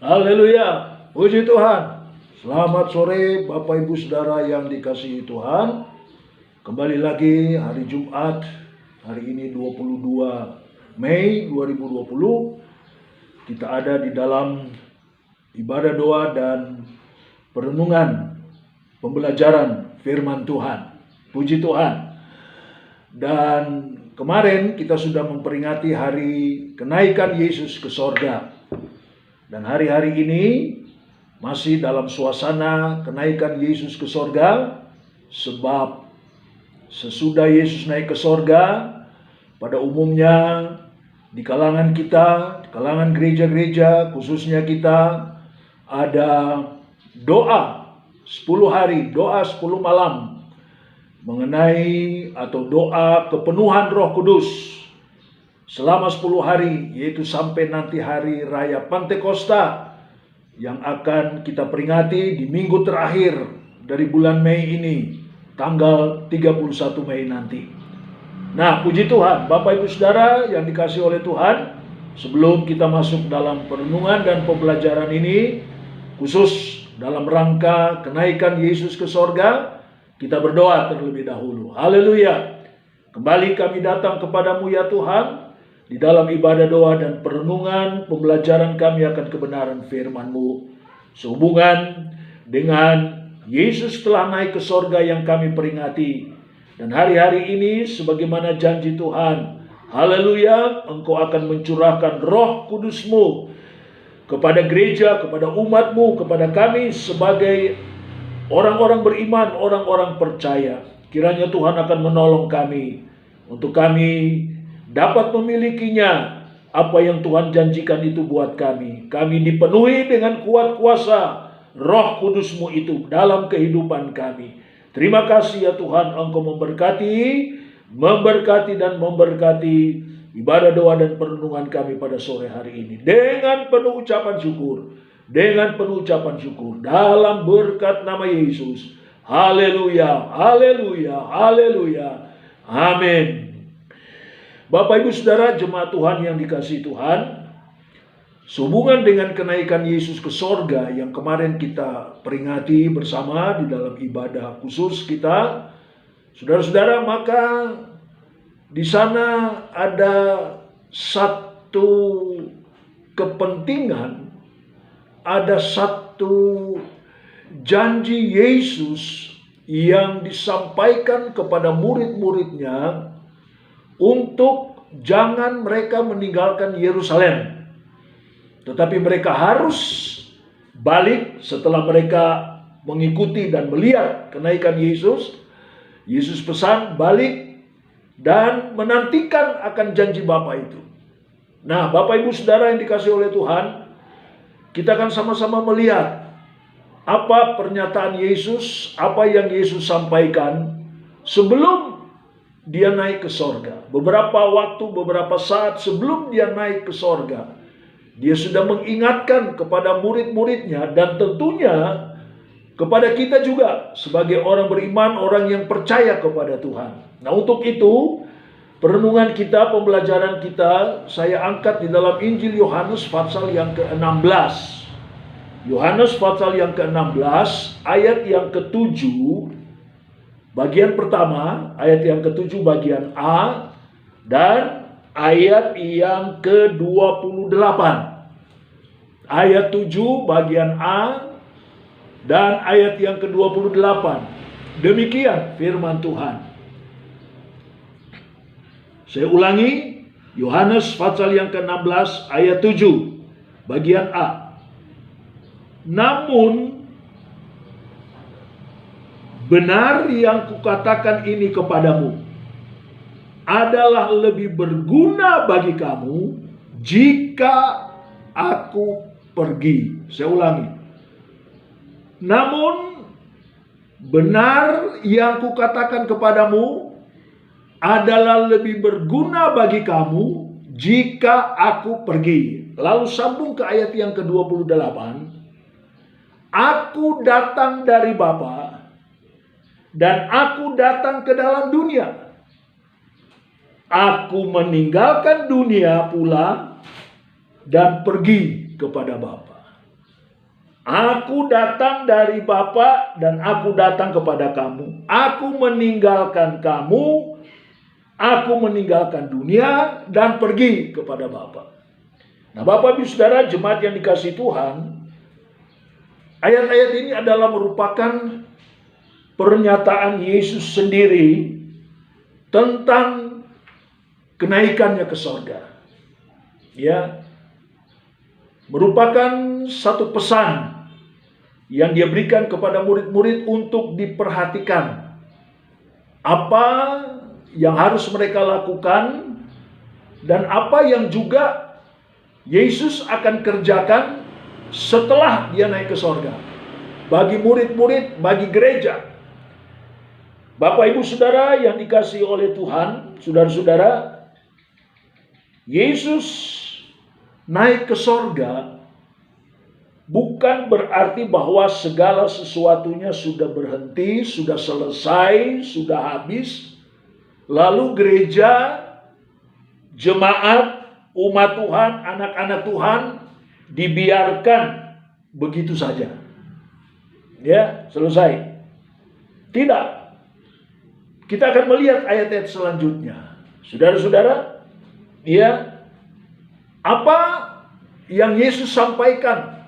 Haleluya, puji Tuhan. Selamat sore Bapak Ibu Saudara yang dikasihi Tuhan. Kembali lagi hari Jumat, hari ini 22 Mei 2020. Kita ada di dalam ibadah doa dan perenungan pembelajaran firman Tuhan. Puji Tuhan. Dan kemarin kita sudah memperingati hari kenaikan Yesus ke sorga. Dan hari-hari ini masih dalam suasana kenaikan Yesus ke sorga. Sebab sesudah Yesus naik ke sorga, pada umumnya di kalangan kita, di kalangan gereja-gereja khususnya kita, ada doa 10 hari, doa 10 malam mengenai atau doa kepenuhan Roh Kudus selama 10 hari, yaitu sampai nanti hari raya Pantekosta yang akan kita peringati di minggu terakhir dari bulan Mei ini, tanggal 31 Mei nanti. Nah, puji Tuhan, Bapak Ibu Saudara yang dikasihi oleh Tuhan, sebelum kita masuk dalam perenungan dan pembelajaran ini, khusus dalam rangka kenaikan Yesus ke sorga, kita berdoa terlebih dahulu. Haleluya. Kembali kami datang kepadamu ya Tuhan, di dalam ibadah doa dan perenungan pembelajaran kami akan kebenaran firman-Mu sehubungan dengan Yesus telah naik ke sorga yang kami peringati. Dan hari-hari ini sebagaimana janji Tuhan, haleluya, Engkau akan mencurahkan Roh Kudus-Mu kepada gereja, kepada umat-Mu, kepada kami sebagai orang-orang beriman, orang-orang percaya. Kiranya Tuhan akan menolong kami untuk kami dapat memilikinya apa yang Tuhan janjikan itu buat kami. Kami dipenuhi dengan kuat kuasa Roh Kudus-Mu itu dalam kehidupan kami. Terima kasih ya Tuhan, Engkau memberkati dan memberkati ibadah doa dan perenungan kami pada sore hari ini. Dengan penuh ucapan syukur, dalam berkat nama Yesus. Haleluya, haleluya, haleluya. Amin. Bapak Ibu Saudara jemaat Tuhan yang dikasihi Tuhan, sehubungan dengan kenaikan Yesus ke sorga yang kemarin kita peringati bersama di dalam ibadah khusus kita, saudara-saudara, maka di sana ada satu kepentingan, ada satu janji Yesus yang disampaikan kepada murid-muridnya untuk jangan mereka meninggalkan Yerusalem, tetapi mereka harus balik setelah mereka mengikuti dan melihat kenaikan Yesus. Yesus pesan balik dan menantikan akan janji Bapa itu. Nah, Bapak Ibu Saudara yang dikasihi oleh Tuhan, kita akan sama-sama melihat apa pernyataan Yesus, apa yang Yesus sampaikan sebelum dia naik ke sorga. Beberapa waktu, beberapa saat sebelum dia naik ke sorga, dia sudah mengingatkan kepada murid-muridnya dan tentunya kepada kita juga sebagai orang beriman, orang yang percaya kepada Tuhan. Nah, untuk itu perenungan kita, pembelajaran kita, saya angkat di dalam Injil Yohanes pasal yang ke-16. Yohanes pasal yang ke-16 ayat yang ke-7, bagian pertama, ayat yang ke-7 bagian A, dan ayat yang ke-28. Ayat 7 bagian A dan ayat yang ke-28. Demikian firman Tuhan. Saya ulangi, Yohanes pasal yang ke-16 ayat 7 bagian A. Namun benar yang kukatakan ini kepadamu adalah lebih berguna bagi kamu jika aku pergi. Saya ulangi. Namun benar yang kukatakan kepadamu adalah lebih berguna bagi kamu jika aku pergi. Lalu sambung ke ayat yang ke-28. Aku datang dari Bapa dan aku datang ke dalam dunia. Aku meninggalkan dunia pula dan pergi kepada Bapa. Aku datang dari Bapa dan aku datang kepada kamu. Aku meninggalkan kamu, aku meninggalkan dunia dan pergi kepada Bapa. Nah, Bapak Ibu Saudara, jemaat yang dikasihi Tuhan, ayat-ayat ini adalah merupakan pernyataan Yesus sendiri tentang kenaikannya ke sorga. Ya, merupakan satu pesan yang dia berikan kepada murid-murid untuk diperhatikan apa yang harus mereka lakukan dan apa yang juga Yesus akan kerjakan setelah dia naik ke sorga bagi murid-murid, bagi gereja. Bapak Ibu Saudara yang dikasihi oleh Tuhan, saudara-saudara, Yesus naik ke sorga bukan berarti bahwa segala sesuatunya sudah berhenti, sudah selesai, sudah habis. Lalu gereja, jemaat, umat Tuhan, anak-anak Tuhan dibiarkan begitu saja. Ya, selesai. Tidak. Kita akan melihat ayat-ayat selanjutnya. Saudara-saudara, ya, apa yang Yesus sampaikan?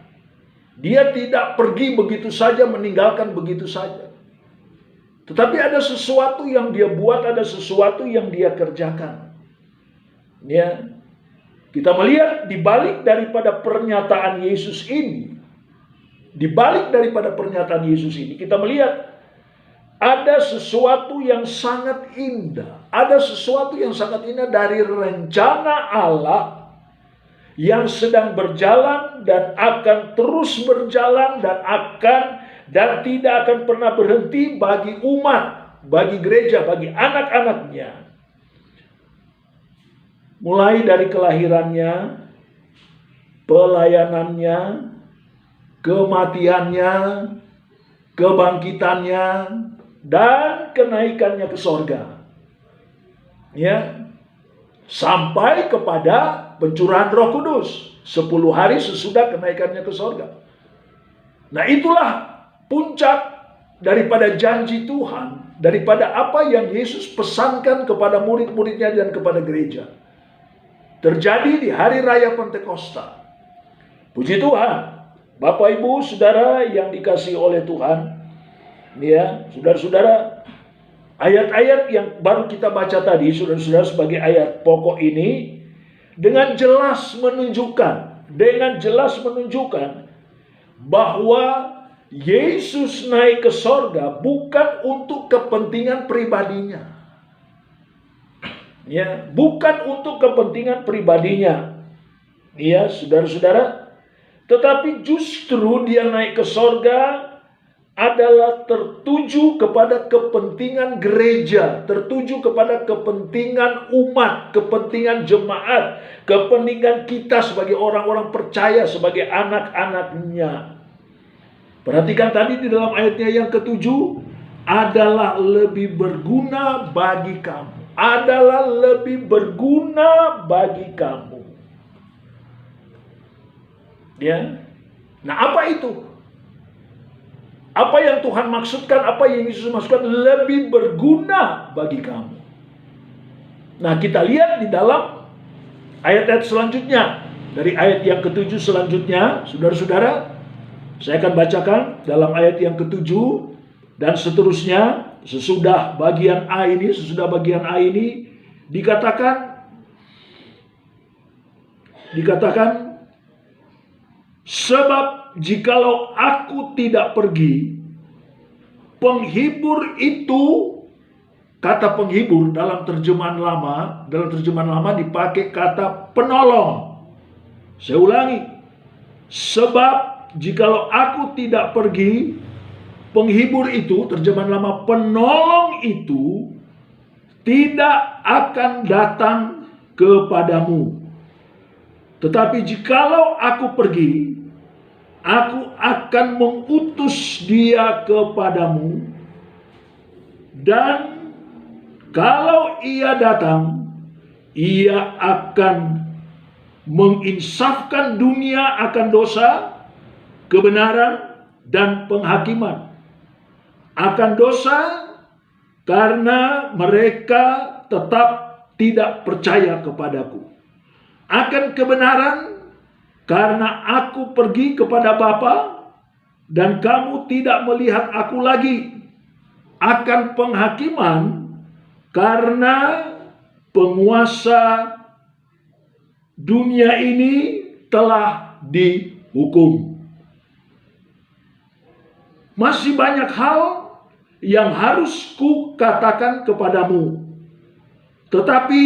Dia tidak pergi begitu saja, meninggalkan begitu saja. Tetapi ada sesuatu yang dia buat, ada sesuatu yang dia kerjakan. Ya. Kita melihat di balik daripada pernyataan Yesus ini, kita melihat ada sesuatu yang sangat indah. Ada sesuatu yang sangat indah dari rencana Allah yang sedang berjalan dan akan terus berjalan dan tidak akan pernah berhenti bagi umat, bagi gereja, bagi anak-anaknya. Mulai dari kelahirannya, pelayanannya, kematiannya, kebangkitannya, dan kenaikannya ke sorga. Ya, sampai kepada pencurahan Roh Kudus 10 hari sesudah kenaikannya ke sorga. Nah, itulah puncak daripada janji Tuhan, daripada apa yang Yesus pesankan kepada murid-muridnya dan kepada gereja. Terjadi di hari raya Pentakosta. Puji Tuhan, Bapak Ibu Saudara yang dikasihi oleh Tuhan, ya, saudara-saudara, ayat-ayat yang baru kita baca tadi, saudara-saudara, sebagai ayat pokok ini dengan jelas menunjukkan bahwa Yesus naik ke sorga bukan untuk kepentingan pribadinya. Ya, bukan untuk kepentingan pribadinya. Ya, saudara-saudara, tetapi justru dia naik ke sorga adalah tertuju kepada kepentingan gereja, tertuju kepada kepentingan umat, kepentingan jemaat, kepentingan kita sebagai orang-orang percaya, sebagai anak-anaknya. Perhatikan tadi di dalam ayatnya yang ke-7, adalah lebih berguna bagi kamu. Adalah lebih berguna bagi kamu. Ya. Nah, apa itu? Apa yang Tuhan maksudkan, apa yang Yesus maksudkan lebih berguna bagi kamu. Nah, kita lihat di dalam ayat-ayat selanjutnya. Dari ayat yang ke-7 selanjutnya, saudara-saudara, saya akan bacakan dalam ayat yang ke-7 dan seterusnya. Sesudah bagian A ini, dikatakan, sebab jikalau aku tidak pergi, penghibur itu, kata penghibur dalam terjemahan lama dipakai kata penolong. Saya ulangi, sebab jikalau aku tidak pergi, penghibur itu, terjemahan lama, penolong itu tidak akan datang kepadamu. Tetapi jikalau aku pergi, aku akan mengutus dia kepadamu. Dan kalau ia datang, ia akan menginsafkan dunia akan dosa kebenaran, dan penghakiman. Akan dosa karena mereka tetap tidak percaya kepadaku. Akan kebenaran karena aku pergi kepada Bapa dan kamu tidak melihat aku lagi. Akan penghakiman karena penguasa dunia ini telah dihukum. Masih banyak hal yang harus ku katakan kepadamu, tetapi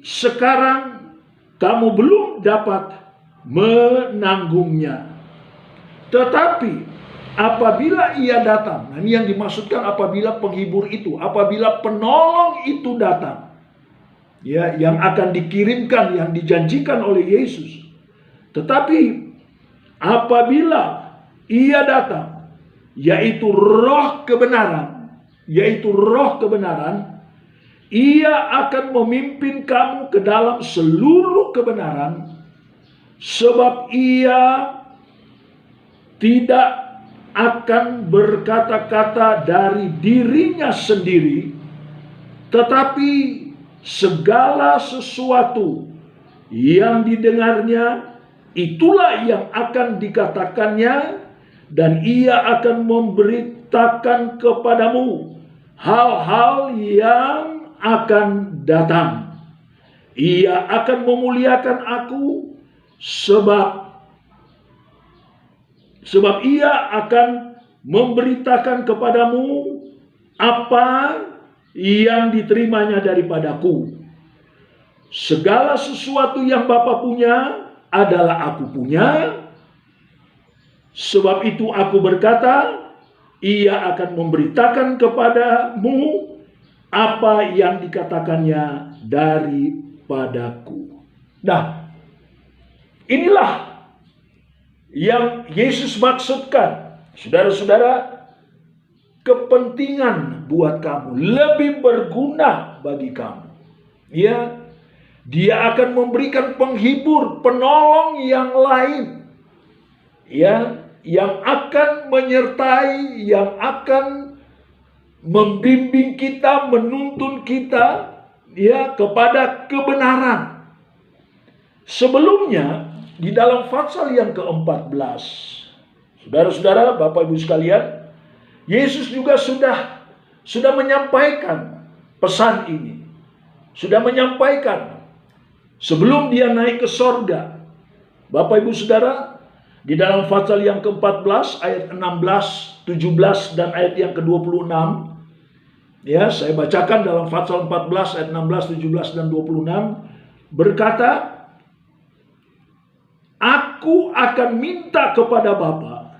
sekarang kamu belum dapat menanggungnya. Tetapi apabila ia datang, nah ini yang dimaksudkan apabila penghibur itu, apabila penolong itu datang, ya, yang akan dikirimkan, yang dijanjikan oleh Yesus. Tetapi apabila ia datang, yaitu roh kebenaran, ia akan memimpin kamu ke dalam seluruh kebenaran, sebab ia tidak akan berkata-kata dari dirinya sendiri, tetapi segala sesuatu yang didengarnya itulah yang akan dikatakannya, dan ia akan memberitakan kepadamu hal-hal yang akan datang. Ia akan memuliakan aku sebab ia akan memberitakan kepadamu apa yang diterimanya daripadaku. Segala sesuatu yang Bapa punya adalah aku punya. Sebab itu aku berkata, ia akan memberitakan kepadamu apa yang dikatakannya daripadaku. Nah, inilah yang Yesus maksudkan. Saudara-saudara, kepentingan buat kamu, lebih berguna bagi kamu. Ya, dia akan memberikan penghibur, penolong yang lain. Ya, yang akan menyertai, yang akan membimbing kita, menuntun kita, ya, kepada kebenaran. Sebelumnya di dalam pasal yang ke-14, saudara-saudara, Bapak Ibu sekalian, Yesus juga sudah menyampaikan pesan ini. Sudah menyampaikan sebelum dia naik ke sorga. Bapak Ibu saudara, di dalam pasal yang ke-14 ayat 16, 17 dan ayat yang ke-26. Ya, saya bacakan dalam pasal 14 ayat 16, 17 dan 26 berkata, aku akan minta kepada Bapa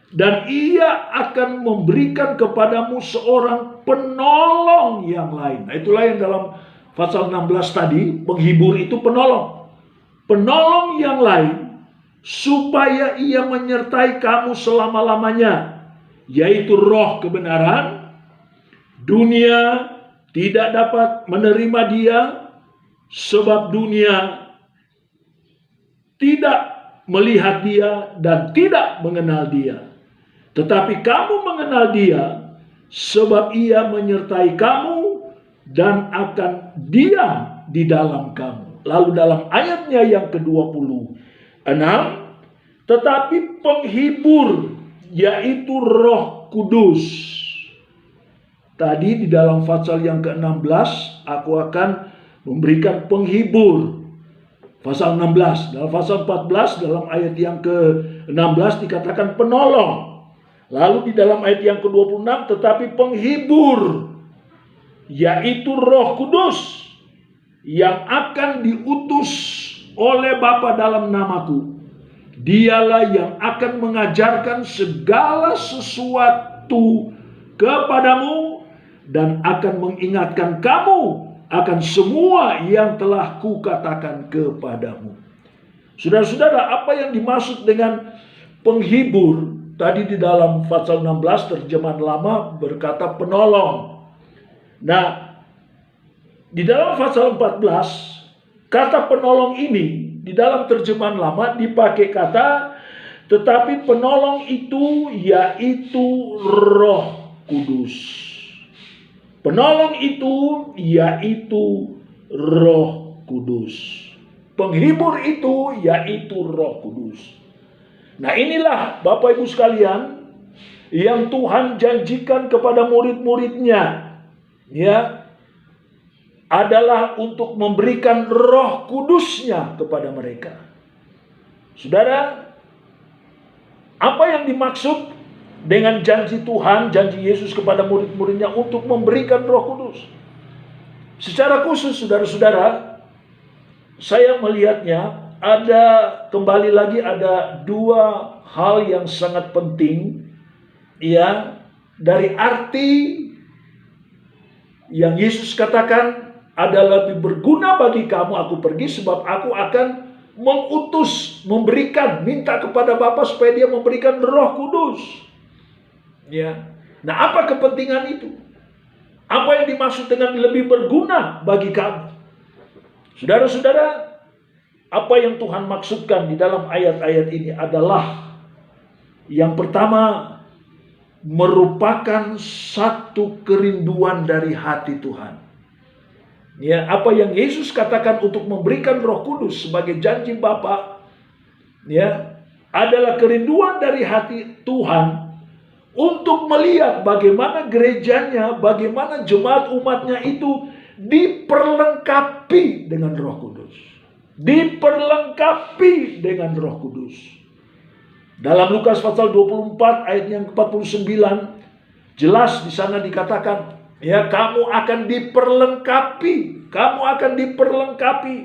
dan ia akan memberikan kepadamu seorang penolong yang lain. Nah, itulah yang dalam pasal 16 tadi, penghibur itu penolong. Penolong yang lain supaya ia menyertai kamu selama-lamanya, yaitu roh kebenaran. Dunia tidak dapat menerima dia sebab dunia tidak melihat dia dan tidak mengenal dia. Tetapi kamu mengenal dia sebab ia menyertai kamu dan akan diam di dalam kamu. Lalu dalam ayatnya yang ke-26, tetapi penghibur yaitu Roh Kudus. Tadi di dalam pasal yang ke-16 aku akan memberikan penghibur. Pasal 16, dalam pasal 14 dalam ayat yang ke-16 dikatakan penolong. Lalu di dalam ayat yang ke-26 tetapi penghibur yaitu Roh Kudus yang akan diutus oleh Bapa dalam namaku. Dialah yang akan mengajarkan segala sesuatu kepadamu dan akan mengingatkan kamu akan semua yang telah kukatakan kepadamu. Saudara-saudara, apa yang dimaksud dengan penghibur? Tadi di dalam pasal 16 terjemahan lama berkata penolong. Nah, di dalam pasal 14 kata penolong ini di dalam terjemahan lama dipakai kata Tetapi penolong itu yaitu Roh Kudus. Penolong itu yaitu Roh Kudus. Penghibur itu yaitu Roh Kudus. Nah, inilah Bapak Ibu sekalian yang Tuhan janjikan kepada murid-muridnya, ya, adalah untuk memberikan Roh Kudus-Nya kepada mereka. Saudara, apa yang dimaksud dengan janji Tuhan, janji Yesus kepada murid-muridnya untuk memberikan Roh Kudus? Secara khusus, saudara-saudara, saya melihatnya kembali lagi ada dua hal yang sangat penting, ya, dari arti yang Yesus katakan, adalah lebih berguna bagi kamu aku pergi, sebab aku akan mengutus, memberikan, minta kepada Bapa supaya dia memberikan Roh Kudus. Ya. Nah, apa kepentingan itu? Apa yang dimaksud dengan lebih berguna bagi kamu? Saudara-saudara, apa yang Tuhan maksudkan di dalam ayat-ayat ini adalah yang pertama, merupakan satu kerinduan dari hati Tuhan. Ya, apa yang Yesus katakan untuk memberikan Roh Kudus sebagai janji Bapa, ya, adalah kerinduan dari hati Tuhan untuk melihat bagaimana gerejanya, bagaimana jemaat umatnya itu diperlengkapi dengan Roh Kudus. Diperlengkapi dengan Roh Kudus. Dalam Lukas pasal 24 ayat yang ke-49, jelas di sana dikatakan, ya, kamu akan diperlengkapi. Kamu akan diperlengkapi.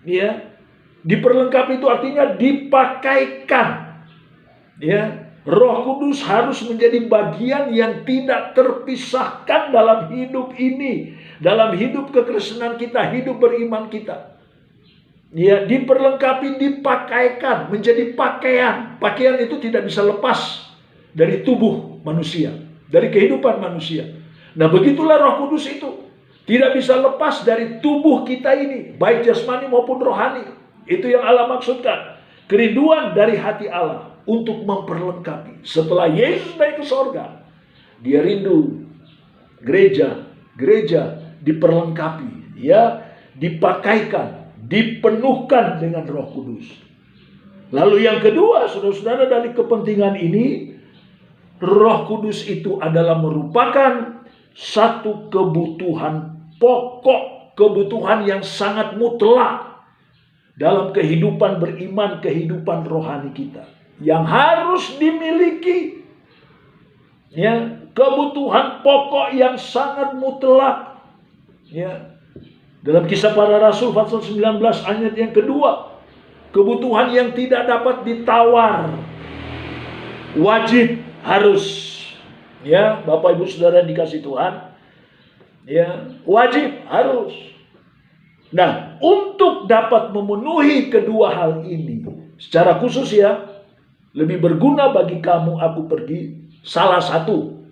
Ya. Diperlengkapi itu artinya dipakaikan. Ya. Roh Kudus harus menjadi bagian yang tidak terpisahkan dalam hidup ini. Dalam hidup kekristenan kita, hidup beriman kita. Ya, diperlengkapi, dipakaikan, menjadi pakaian. Pakaian itu tidak bisa lepas dari tubuh manusia, dari kehidupan manusia. Nah, begitulah Roh Kudus itu. Tidak bisa lepas dari tubuh kita ini, baik jasmani maupun rohani. Itu yang Allah maksudkan. Kerinduan dari hati Allah untuk memperlengkapi. Setelah Yesus naik ke sorga, dia rindu gereja diperlengkapi, ya, dipakaikan, dipenuhkan dengan Roh Kudus. Lalu yang kedua, saudara-saudara, dari kepentingan ini, Roh Kudus itu adalah merupakan satu kebutuhan pokok, kebutuhan yang sangat mutlak dalam kehidupan beriman, kehidupan rohani kita, yang harus dimiliki. Ya, kebutuhan pokok yang sangat mutlak. Ya. Dalam Kisah Para Rasul pasal 19 ayat yang kedua, kebutuhan yang tidak dapat ditawar, wajib, harus. Ya, Bapak Ibu Saudara dikasih Tuhan, ya, wajib, harus. Nah, untuk dapat memenuhi kedua hal ini, secara khusus, ya, lebih berguna bagi kamu aku pergi, salah satu,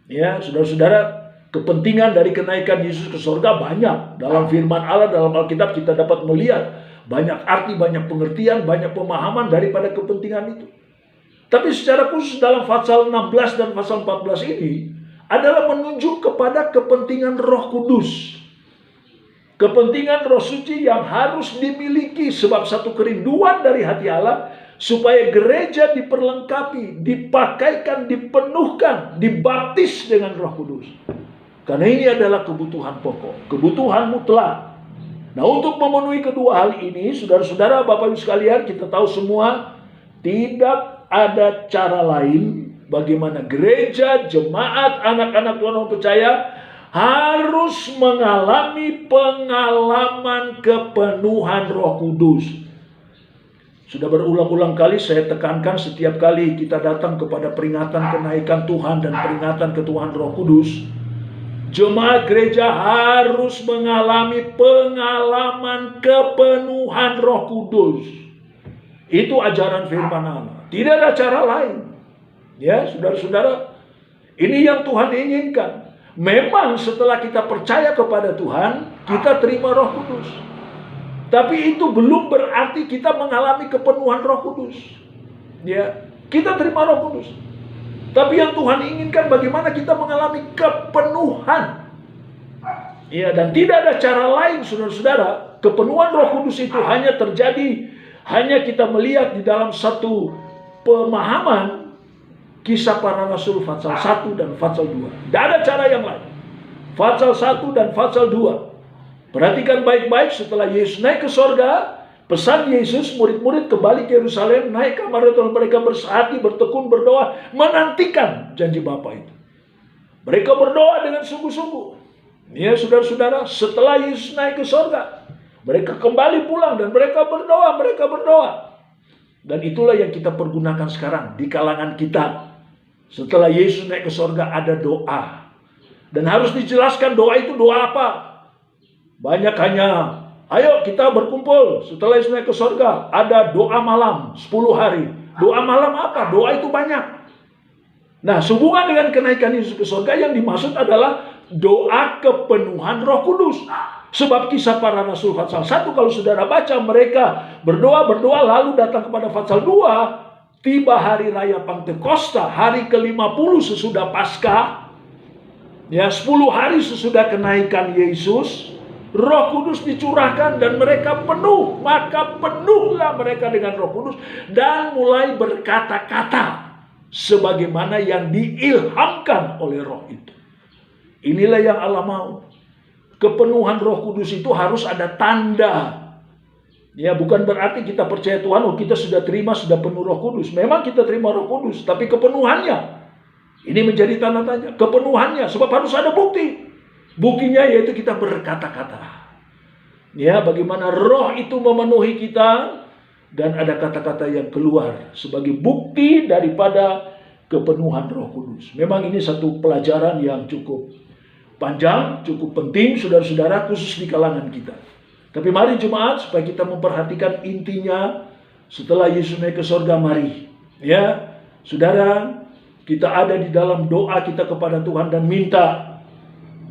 ya, saudara-saudara, kepentingan dari kenaikan Yesus ke surga banyak. Dalam firman Allah, dalam Alkitab kita dapat melihat banyak arti, banyak pengertian, banyak pemahaman daripada kepentingan itu. Tapi secara khusus dalam pasal 16 dan pasal 14 ini adalah menunjuk kepada kepentingan Roh Kudus. Kepentingan Roh Suci yang harus dimiliki, sebab satu kerinduan dari hati Allah supaya gereja diperlengkapi, dipakaikan, dipenuhkan, dibaptis dengan Roh Kudus. Karena ini adalah kebutuhan pokok, kebutuhan mutlak. Nah, untuk memenuhi kedua hal ini, saudara-saudara, Bapak Ibu sekalian, kita tahu semua tidak ada cara lain bagaimana gereja, jemaat, anak-anak Tuhan orang percaya harus mengalami pengalaman kepenuhan Roh Kudus. Sudah berulang-ulang kali saya tekankan, setiap kali kita datang kepada peringatan kenaikan Tuhan dan peringatan ketuhanan Roh Kudus, jemaat gereja harus mengalami pengalaman kepenuhan Roh Kudus. Itu ajaran firman Allah. Tidak ada cara lain. Ya, saudara-saudara, ini yang Tuhan inginkan. Memang setelah kita percaya kepada Tuhan, kita terima Roh Kudus. Tapi itu belum berarti kita mengalami kepenuhan Roh Kudus. Ya, kita terima Roh Kudus. Tapi yang Tuhan inginkan bagaimana kita mengalami kepenuhan. Ya, dan tidak ada cara lain, saudara-saudara. Kepenuhan Roh Kudus itu hanya terjadi, hanya kita melihat di dalam satu pemahaman Kisah Para Rasul pasal 1 dan pasal 2. Tidak ada cara yang lain. Pasal 1 dan pasal 2. Perhatikan baik-baik, setelah Yesus naik ke sorga, pesan Yesus, murid-murid kembali ke Yerusalem, naik kamar Tuhan, mereka bersehati, bertekun, berdoa, menantikan janji Bapa itu. Mereka berdoa dengan sungguh-sungguh. Ya, saudara-saudara, setelah Yesus naik ke sorga, mereka kembali pulang dan mereka berdoa. Dan itulah yang kita pergunakan sekarang di kalangan kita. Setelah Yesus naik ke sorga, ada doa. Dan harus dijelaskan doa itu doa apa. Banyak hanya, ayo kita berkumpul setelah Yesus naik ke sorga, ada doa malam 10 hari. Doa malam apa? Doa itu banyak. Nah, sehubungan dengan kenaikan Yesus ke sorga, yang dimaksud adalah doa kepenuhan Roh Kudus. Sebab Kisah Para Rasul pasal 1, kalau saudara baca, mereka berdoa lalu datang kepada pasal 2, tiba hari raya Pantekosta, hari ke-50 sesudah Paskah. Ya, 10 hari sesudah kenaikan Yesus, Roh Kudus dicurahkan dan mereka penuh. Maka penuhlah mereka dengan Roh Kudus dan mulai berkata-kata sebagaimana yang diilhamkan oleh Roh itu. Inilah yang Allah mau. Kepenuhan Roh Kudus itu harus ada tanda. Ya, bukan berarti kita percaya Tuhan, oh kita sudah terima, sudah penuh Roh Kudus. Memang kita terima Roh Kudus, tapi kepenuhannya, ini menjadi tanda tanya. Kepenuhannya, sebab harus ada bukti. Buktinya yaitu kita berkata-kata. Ya, bagaimana Roh itu memenuhi kita dan ada kata-kata yang keluar sebagai bukti daripada kepenuhan Roh Kudus. Memang ini satu pelajaran yang cukup panjang, cukup penting, saudara-saudara, khusus di kalangan kita. Tapi mari jemaat, supaya kita memperhatikan intinya setelah Yesus naik ke sorga, mari. Ya, saudara, kita ada di dalam doa kita kepada Tuhan dan minta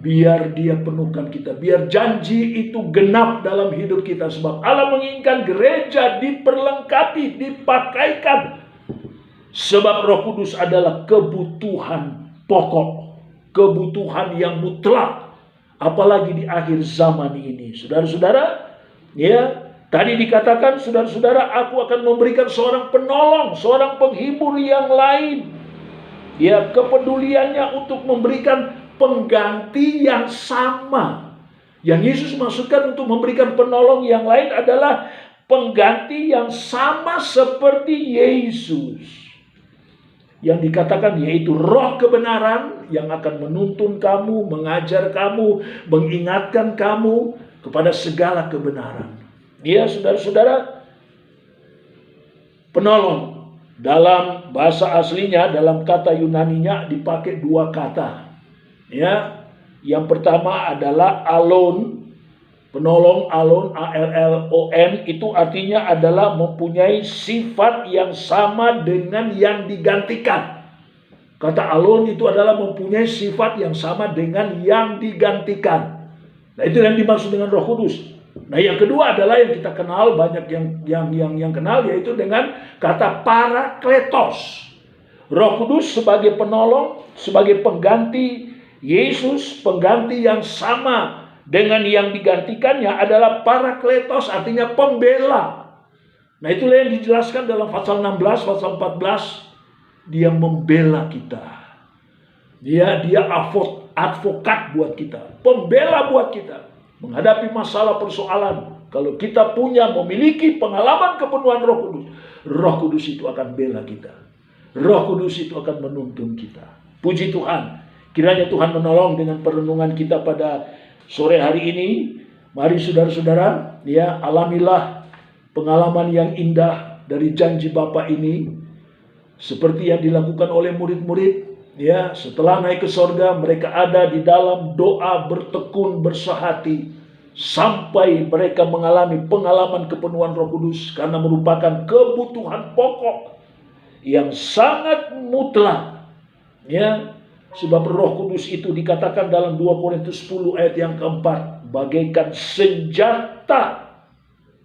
biar Dia penuhkan kita, biar janji itu genap dalam hidup kita. Sebab Allah menginginkan gereja diperlengkapi, dipakaikan. Sebab Roh Kudus adalah kebutuhan pokok, kebutuhan yang mutlak, apalagi di akhir zaman ini. Saudara-saudara, ya, tadi dikatakan, saudara-saudara, aku akan memberikan seorang penolong, seorang penghibur yang lain. Ya, kepeduliannya untuk memberikan pengganti yang sama. Yang Yesus maksudkan untuk memberikan penolong yang lain adalah pengganti yang sama seperti Yesus. Yang dikatakan yaitu Roh kebenaran yang akan menuntun kamu, mengajar kamu, mengingatkan kamu kepada segala kebenaran. Ya, saudara-saudara, penolong dalam bahasa aslinya, dalam kata Yunaninya dipakai 2 kata. Ya, yang pertama adalah alon. Penolong, alon, A-L-L-O-N, itu artinya adalah mempunyai sifat yang sama dengan yang digantikan. Kata alon itu adalah mempunyai sifat yang sama dengan yang digantikan. Nah, itu yang dimaksud dengan Roh Kudus. Nah, yang kedua adalah yang kita kenal, banyak yang kenal, yaitu dengan kata parakletos. Roh Kudus sebagai penolong, sebagai pengganti Yesus, pengganti yang sama dengan yang digantikannya adalah parakletos, artinya pembela. Nah, itulah yang dijelaskan dalam pasal 16, pasal 14. Dia membela kita. Dia advokat buat kita, pembela buat kita menghadapi masalah persoalan. Kalau kita memiliki pengalaman kepenuhan Roh Kudus, Roh Kudus itu akan bela kita. Roh Kudus itu akan menuntun kita. Puji Tuhan. Kiranya Tuhan menolong dengan perenungan kita pada sore hari ini. Mari saudara-saudara, ya, alamilah pengalaman yang indah dari janji Bapa ini. Seperti yang dilakukan oleh murid-murid, ya, setelah naik ke sorga, mereka ada di dalam doa, bertekun, bersehati, sampai mereka mengalami pengalaman kepenuhan Roh Kudus, karena merupakan kebutuhan pokok yang sangat mutlak. Ya, sebab Roh Kudus itu dikatakan dalam 2 Korintus 10 ayat yang keempat, bagaikan senjata,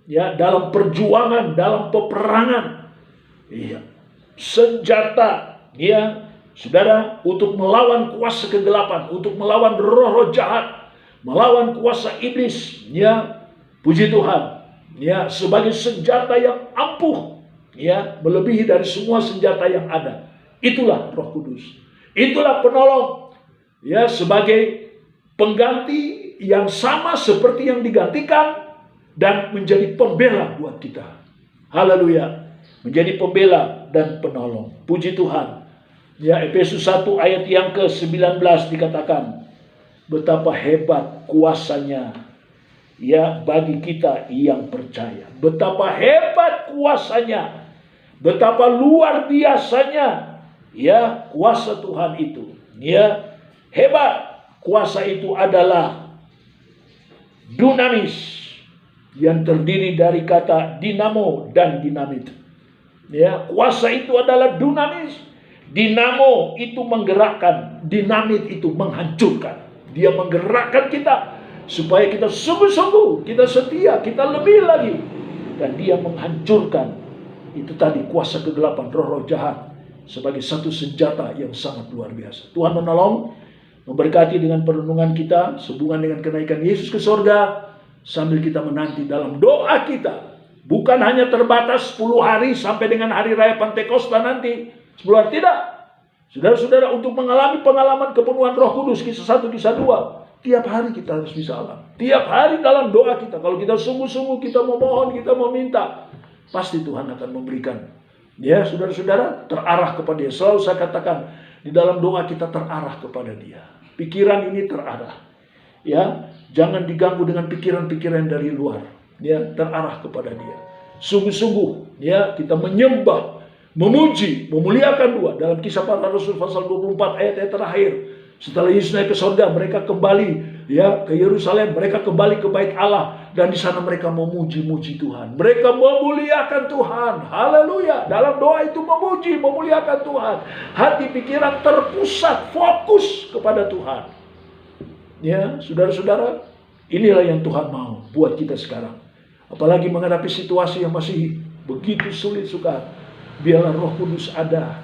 ya, dalam perjuangan, dalam peperangan. Iya, senjata, ya saudara, untuk melawan kuasa kegelapan, untuk melawan roh-roh jahat, melawan kuasa iblis, ya puji Tuhan, ya sebagai senjata yang ampuh, ya melebihi dari semua senjata yang ada. Itulah Roh Kudus, itulah penolong, ya sebagai pengganti yang sama seperti yang digantikan dan menjadi pembela buat kita. Haleluya, menjadi pembela dan penolong. Puji Tuhan. Ya, Efesus 1 ayat yang ke-19 dikatakan, betapa hebat kuasanya, ya bagi kita yang percaya. Betapa hebat kuasanya, betapa luar biasanya, ya kuasa Tuhan itu. Ya, hebat. Kuasa itu adalah dunamis, yang terdiri dari kata dinamo dan dinamit. Ya, kuasa itu adalah dunamis. Dinamo itu menggerakkan, dinamit itu menghancurkan. Dia menggerakkan kita supaya kita sungguh-sungguh, kita setia, kita lebih lagi. Dan dia menghancurkan itu tadi kuasa kegelapan, roh-roh jahat, sebagai satu senjata yang sangat luar biasa. Tuhan menolong, memberkati dengan perenungan kita sehubungan dengan kenaikan Yesus ke sorga, sambil kita menanti dalam doa kita. Bukan hanya terbatas 10 hari sampai dengan hari raya Pantekosta nanti, 10 hari, tidak. Saudara-saudara, untuk mengalami pengalaman kepenuhan Roh Kudus, kisah 1, kisah 2, tiap hari kita harus bisa alami. Tiap hari dalam doa kita, kalau kita sungguh-sungguh, kita memohon, kita meminta, pasti Tuhan akan memberikan. Ya, saudara-saudara, terarah kepada Dia. Selalu saya katakan, di dalam doa kita terarah kepada Dia. Pikiran ini terarah. Ya, jangan diganggu dengan pikiran-pikiran dari luar. Ya, terarah kepada Dia. Sungguh-sungguh, ya, kita menyembah, memuji, memuliakan Dia. Dalam kisah para Rasul pasal 24 ayat terakhir, setelah Yesus naik ke surga, mereka kembali, ya, ke Yerusalem. Mereka kembali ke bait Allah, dan di sana mereka memuji-muji Tuhan. Mereka memuliakan Tuhan. Haleluya. Dalam doa itu memuji, memuliakan Tuhan. Hati pikiran terpusat, fokus kepada Tuhan. Ya, saudara-saudara, inilah yang Tuhan mau buat kita sekarang. Apalagi menghadapi situasi yang masih begitu sulit sukar. Biarlah Roh Kudus ada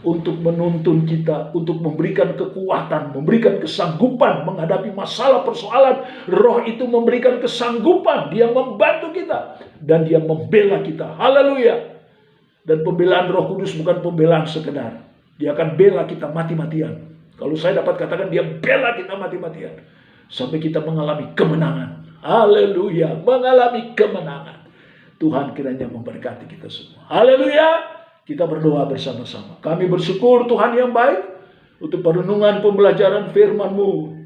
untuk menuntun kita, untuk memberikan kekuatan, memberikan kesanggupan menghadapi masalah persoalan. Roh itu memberikan kesanggupan, Dia membantu kita, dan Dia membela kita. Haleluya. Dan pembelaan Roh Kudus bukan pembelaan sekedar. Dia akan bela kita mati-matian. Kalau saya dapat katakan, Dia bela kita mati-matian sampai kita mengalami kemenangan. Haleluya, mengalami kemenangan. Tuhan kiranya memberkati kita semua. Haleluya. Kita berdoa bersama-sama. Kami bersyukur Tuhan yang baik untuk perenungan pembelajaran firman-Mu.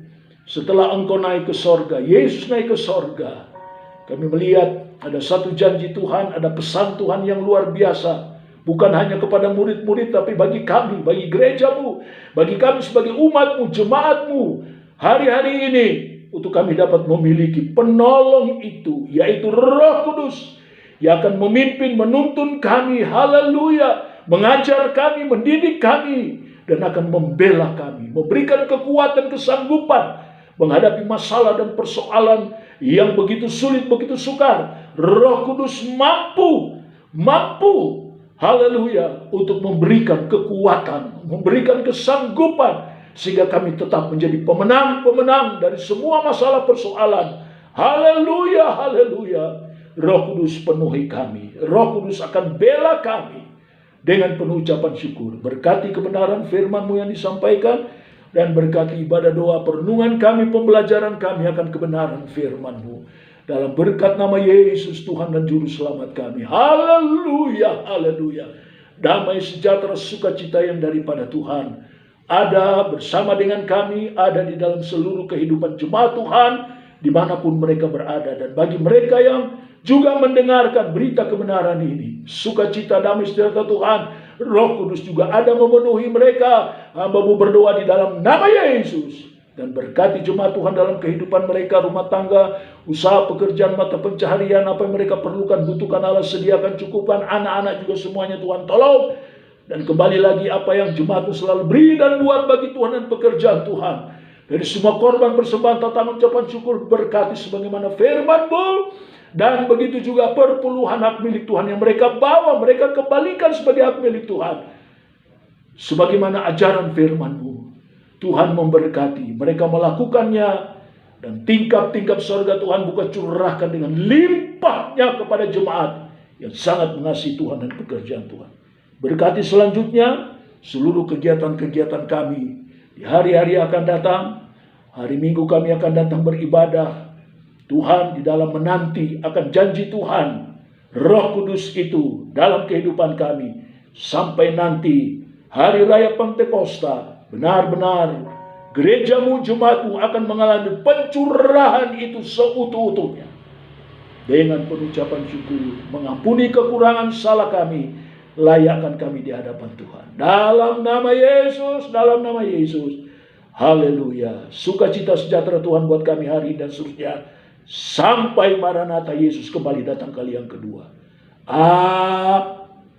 Setelah Engkau naik ke sorga, Yesus naik ke sorga, kami melihat ada satu janji Tuhan, ada pesan Tuhan yang luar biasa. Bukan hanya kepada murid-murid, tapi bagi kami, bagi gereja-Mu, bagi kami sebagai umat-Mu, jemaat-Mu. Hari-hari ini, untuk kami dapat memiliki penolong itu, yaitu Roh Kudus, yang akan memimpin, menuntun kami, haleluya, mengajar kami, mendidik kami, dan akan membela kami, memberikan kekuatan, kesanggupan menghadapi masalah dan persoalan yang begitu sulit, begitu sukar. Roh Kudus mampu, haleluya, untuk memberikan kekuatan, memberikan kesanggupan, sehingga kami tetap menjadi pemenang-pemenang dari semua masalah persoalan. Haleluya, haleluya. Roh Kudus penuhi kami. Roh Kudus akan bela kami dengan penuh ucapan syukur. Berkati kebenaran firman-Mu yang disampaikan, dan berkati ibadah doa perenungan kami, pembelajaran kami akan kebenaran firman-Mu. Dalam berkat nama Yesus Tuhan dan Juru Selamat kami. Haleluya, haleluya. Damai sejahtera sukacita yang daripada Tuhan ada bersama dengan kami, ada di dalam seluruh kehidupan jemaat Tuhan, dimanapun mereka berada. Dan bagi mereka yang juga mendengarkan berita kebenaran ini, sukacita, damai sejahtera Tuhan, Roh Kudus juga ada memenuhi mereka. Hamba-Mu berdoa di dalam nama Yesus. Dan berkati jemaat Tuhan dalam kehidupan mereka, rumah tangga, usaha, pekerjaan, mata pencaharian, apa yang mereka perlukan, butuhkan Allah, sediakan, cukupkan. Anak-anak juga semuanya Tuhan tolong. Dan kembali lagi, apa yang jemaat-Mu selalu beri dan buat bagi Tuhan dan pekerjaan Tuhan, dari semua korban persembahan, tatanan, ucapan syukur, berkati sebagaimana firman-Mu. Dan begitu juga perpuluhan hak milik Tuhan yang mereka bawa, mereka kembalikan sebagai hak milik Tuhan. Sebagaimana ajaran firman-Mu, Tuhan memberkati, mereka melakukannya, dan tingkap-tingkap surga Tuhan buka curahkan dengan limpahnya kepada jemaat yang sangat mengasihi Tuhan dan pekerjaan Tuhan. Berkati selanjutnya seluruh kegiatan-kegiatan kami di hari-hari akan datang. Hari Minggu kami akan datang beribadah. Tuhan, di dalam menanti akan janji Tuhan, Roh Kudus itu dalam kehidupan kami, sampai nanti hari raya Pentakosta, benar-benar gerejamu, jemaatmu akan mengalami pencurahan itu seutuh-utuhnya. Dengan penucapan syukur, mengampuni kekurangan salah kami, layakkan kami di hadapan Tuhan. Dalam nama Yesus, dalam nama Yesus. Haleluya. Sukacita sejahtera Tuhan buat kami hari dan seterusnya. Sampai Maranatha Yesus kembali datang kali yang kedua. Amin.